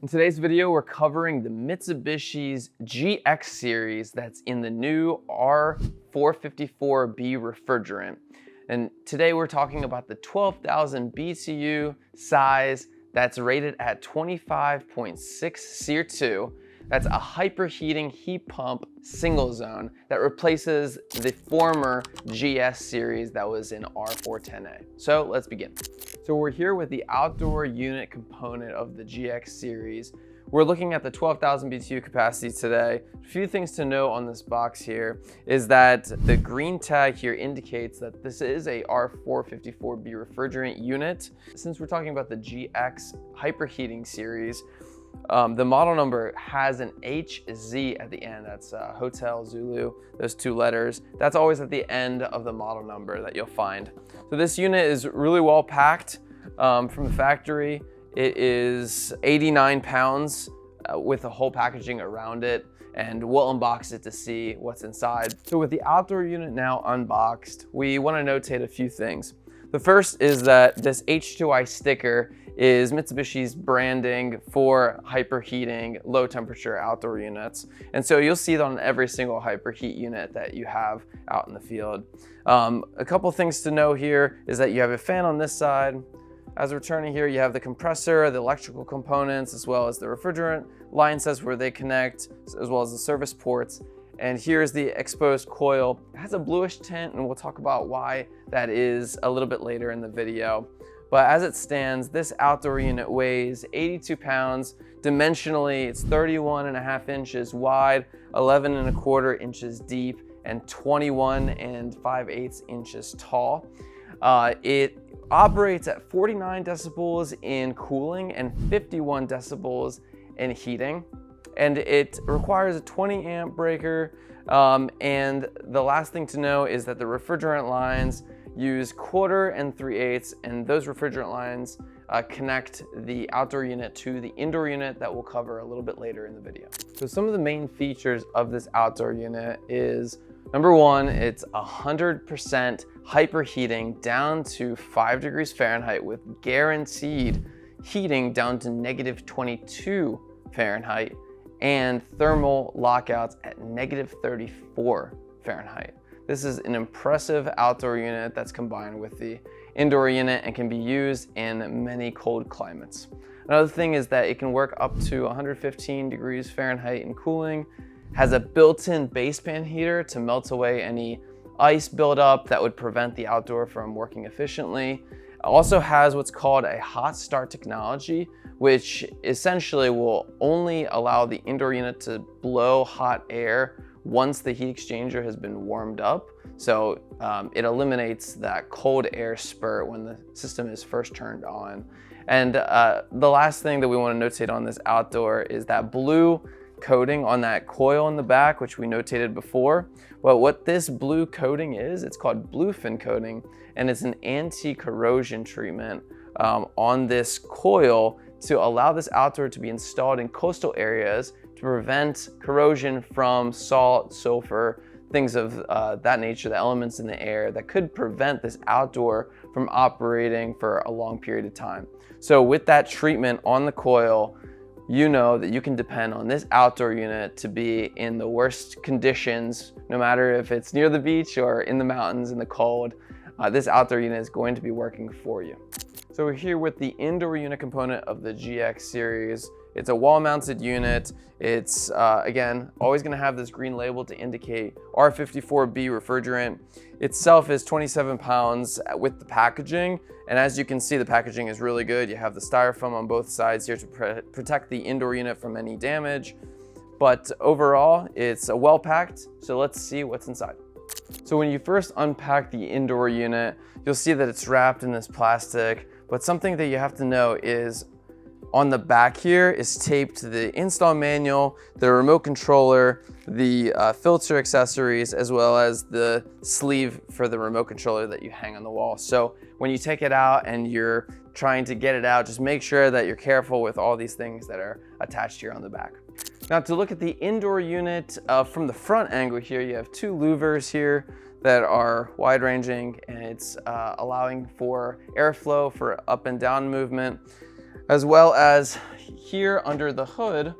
In today's video, we're covering the Mitsubishi's GX series that's in the new R454B refrigerant. And today we're talking about the 12,000 BTU size that's rated at 25.6 SEER2. That's a hyperheating heat pump single zone that replaces the former GS series that was in R410A. So let's begin. So we're here with the outdoor unit component of the GX series. We're looking at the 12,000 BTU capacity today. A few things to know on this box here is that the green tag here indicates that this is a R454B refrigerant unit. Since we're talking about the GX hyperheating series, the model number has an HZ at the end. That's Hotel Zulu, those two letters. That's always at the end of the model number that you'll find. So this unit is really well packed from the factory. It is 89 pounds with the whole packaging around it, and we'll unbox it to see what's inside. So with the outdoor unit now unboxed, we want to notate a few things. The first is that this H2i sticker is Mitsubishi's branding for hyperheating low temperature outdoor units. And so you'll see that on every single hyperheat unit that you have out in the field. A couple things to know here is that you have a fan on this side. As we're turning here, you have the compressor, the electrical components, as well as the refrigerant line sets where they connect, as well as the service ports. And here's the exposed coil. It has a bluish tint, and we'll talk about why that is a little bit later in the video. But as it stands, this outdoor unit weighs 82 pounds. Dimensionally, it's 31.5 inches wide, 11.25 inches deep, and 21.5 inches tall. It operates at 49 decibels in cooling and 51 decibels in heating. And it requires a 20 amp breaker. And the last thing to know is that the refrigerant lines use 1/4 and 3/8, and those refrigerant lines connect the outdoor unit to the indoor unit that we'll cover a little bit later in the video. So some of the main features of this outdoor unit is, number one, it's 100% hyperheating down to 5 degrees Fahrenheit with guaranteed heating down to -22 Fahrenheit and thermal lockouts at -34 Fahrenheit. This is an impressive outdoor unit that's combined with the indoor unit and can be used in many cold climates. Another thing is that it can work up to 115 degrees Fahrenheit in cooling, has a built-in base pan heater to melt away any ice buildup that would prevent the outdoor from working efficiently. It also has what's called a hot start technology, which essentially will only allow the indoor unit to blow hot air once the heat exchanger has been warmed up. So it eliminates that cold air spurt when the system is first turned on. And the last thing that we want to notate on this outdoor is that blue coating on that coil in the back, which we notated before. But what this blue coating is, it's called bluefin coating, and it's an anti-corrosion treatment on this coil to allow this outdoor to be installed in coastal areas to prevent corrosion from salt, sulfur, things of that nature, the elements in the air that could prevent this outdoor from operating for a long period of time. So with that treatment on the coil, you know that you can depend on this outdoor unit to be in the worst conditions, no matter if it's near the beach or in the mountains in the cold. This outdoor unit is going to be working for you. So we're here with the indoor unit component of the GX series. It's a wall-mounted unit. It's, again, always gonna have this green label to indicate R54B refrigerant. Itself is 27 pounds with the packaging. And as you can see, the packaging is really good. You have the styrofoam on both sides here to protect the indoor unit from any damage. But overall, it's well-packed. So let's see what's inside. So when you first unpack the indoor unit, you'll see that it's wrapped in this plastic. But something that you have to know is on the back here is taped the install manual, the remote controller, the filter accessories, as well as the sleeve for the remote controller that you hang on the wall. So when you take it out and you're trying to get it out, just make sure that you're careful with all these things that are attached here on the back. Now to look at the indoor unit from the front angle here, you have two louvers here that are wide ranging, and it's allowing for airflow for up and down movement. As well as here under the hood,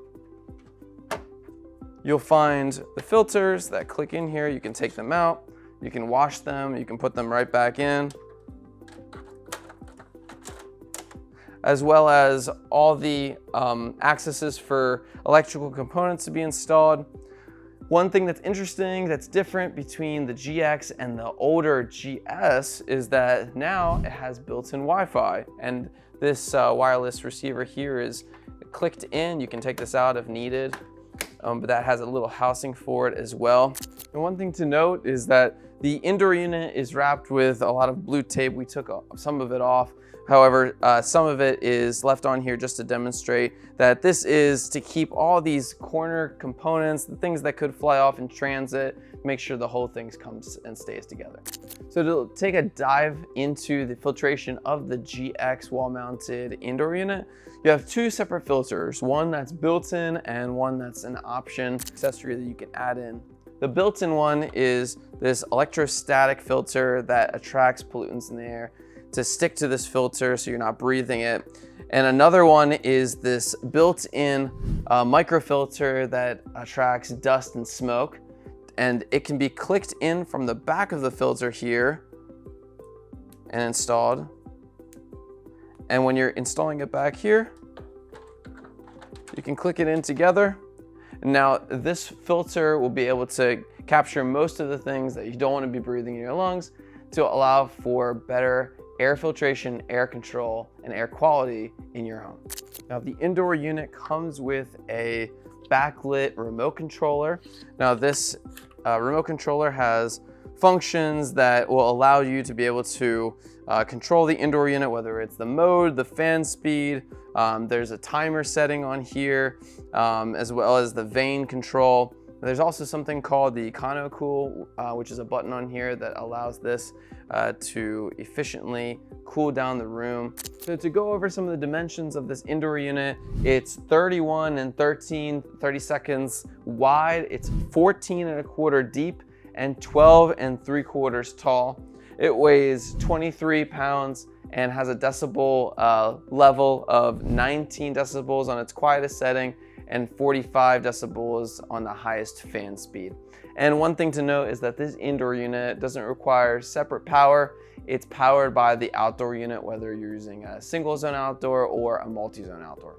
you'll find the filters that click in here. You can take them out, you can wash them, you can put them right back in, as well as all the accesses for electrical components to be installed. One thing that's interesting, that's different between the GX and the older GS is that now it has built-in Wi-Fi, and this wireless receiver here is clicked in. You can take this out if needed, but that has a little housing for it as well. And one thing to note is that the indoor unit is wrapped with a lot of blue tape. We took some of it off. However, some of it is left on here just to demonstrate that this is to keep all these corner components, the things that could fly off in transit, make sure the whole thing comes and stays together. So to take a dive into the filtration of the GX wall-mounted indoor unit, you have two separate filters, one that's built-in and one that's an option accessory that you can add in. The built-in one is this electrostatic filter that attracts pollutants in the air to stick to this filter so you're not breathing it. And another one is this built-in microfilter that attracts dust and smoke. And it can be clicked in from the back of the filter here and installed. And when you're installing it back here, you can click it in together. And now this filter will be able to capture most of the things that you don't want to be breathing in your lungs to allow for better air filtration, air control, and air quality in your home. Now the indoor unit comes with a backlit remote controller. Now this remote controller has functions that will allow you to be able to control the indoor unit, whether it's the mode, the fan speed, there's a timer setting on here, as well as the vane control. There's also something called the EconoCool, which is a button on here that allows this to efficiently cool down the room. So to go over some of the dimensions of this indoor unit, it's 31 and 30 seconds wide, it's 14 and a quarter deep, and 12 and 3/4 tall. It weighs 23 pounds and has a decibel level of 19 decibels on its quietest setting and 45 decibels on the highest fan speed. And one thing to note is that this indoor unit doesn't require separate power. It's powered by the outdoor unit, whether you're using a single zone outdoor or a multi-zone outdoor.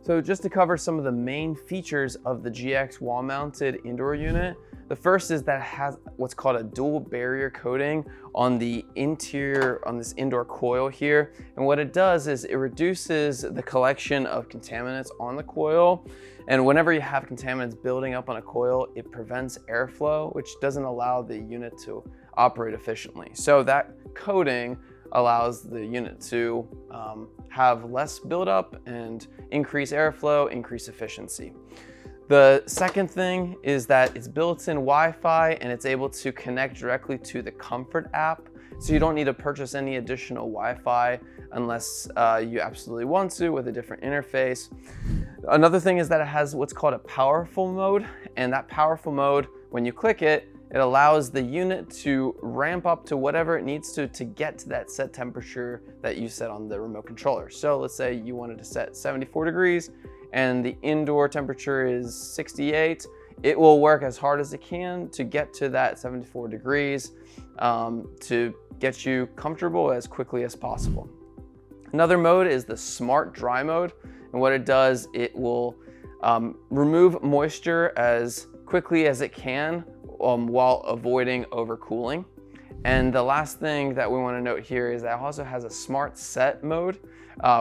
So just to cover some of the main features of the GX wall-mounted indoor unit, the first is that it has what's called a dual barrier coating on the interior, on this indoor coil here. And what it does is it reduces the collection of contaminants on the coil. And whenever you have contaminants building up on a coil, it prevents airflow, which doesn't allow the unit to operate efficiently. So that coating allows the unit to have less buildup and increase airflow, increase efficiency. The second thing is that it's built-in Wi-Fi and it's able to connect directly to the Comfort app. So you don't need to purchase any additional Wi-Fi unless you absolutely want to with a different interface. Another thing is that it has what's called a powerful mode. And that powerful mode, when you click it, it allows the unit to ramp up to whatever it needs to get to that set temperature that you set on the remote controller. So let's say you wanted to set 74 degrees and the indoor temperature is 68. It will work as hard as it can to get to that 74 degrees to get you comfortable as quickly as possible. Another mode is the smart dry mode. And what it does, it will remove moisture as quickly as it can while avoiding overcooling. And the last thing that we want to note here is that it also has a smart set mode,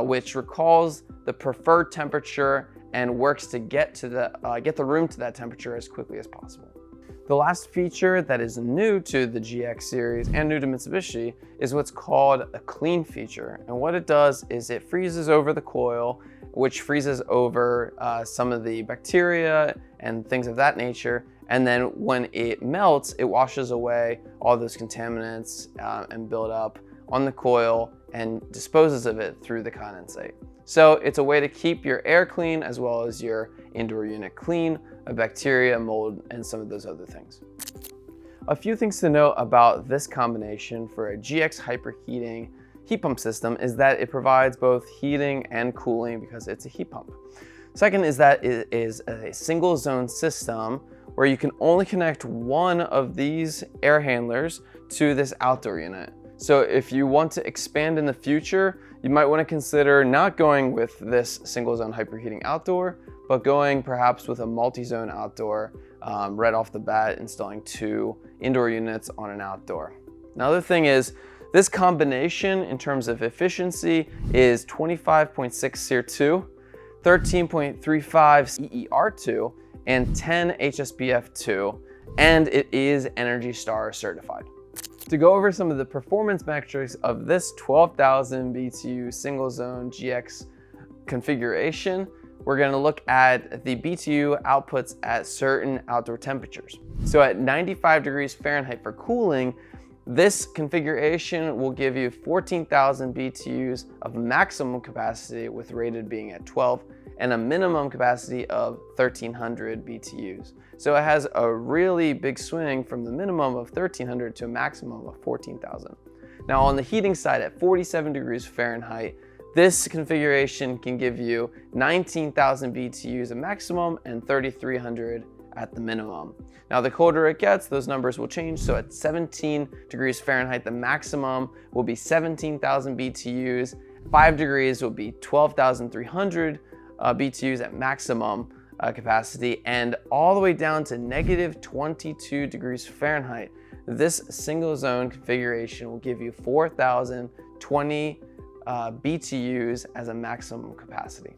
which recalls the preferred temperature and works to get the room to that temperature as quickly as possible. The last feature that is new to the GX series and new to Mitsubishi is what's called a clean feature. And what it does is it freezes over the coil, which freezes over some of the bacteria and things of that nature. And then when it melts, it washes away all those contaminants and build up on the coil and disposes of it through the condensate. So it's a way to keep your air clean as well as your indoor unit clean of bacteria, mold, and some of those other things. A few things to note about this combination for a GX hyperheating heat pump system is that it provides both heating and cooling because it's a heat pump. Second is that it is a single zone system where you can only connect one of these air handlers to this outdoor unit. So if you want to expand in the future, you might want to consider not going with this single zone hyperheating outdoor, but going perhaps with a multi-zone outdoor right off the bat, installing 2 indoor units on an outdoor. Another thing is, this combination in terms of efficiency is 25.6 SEER2, 13.35 EER2, and 10 HSPF2, and it is ENERGY STAR certified. To go over some of the performance metrics of this 12,000 BTU single zone GX configuration, we're going to look at the BTU outputs at certain outdoor temperatures. So at 95 degrees Fahrenheit for cooling, this configuration will give you 14,000 BTUs of maximum capacity, with rated being at 12, and a minimum capacity of 1,300 BTUs. So it has a really big swing from the minimum of 1,300 to a maximum of 14,000. Now on the heating side, at 47 degrees Fahrenheit, this configuration can give you 19,000 BTUs at maximum and 3,300 at the minimum. Now the colder it gets, those numbers will change. So at 17 degrees Fahrenheit, the maximum will be 17,000 BTUs. 5 degrees will be 12,300 BTUs at maximum capacity, and all the way down to negative 22 degrees Fahrenheit. This single zone configuration will give you 4,020 BTUs as a maximum capacity.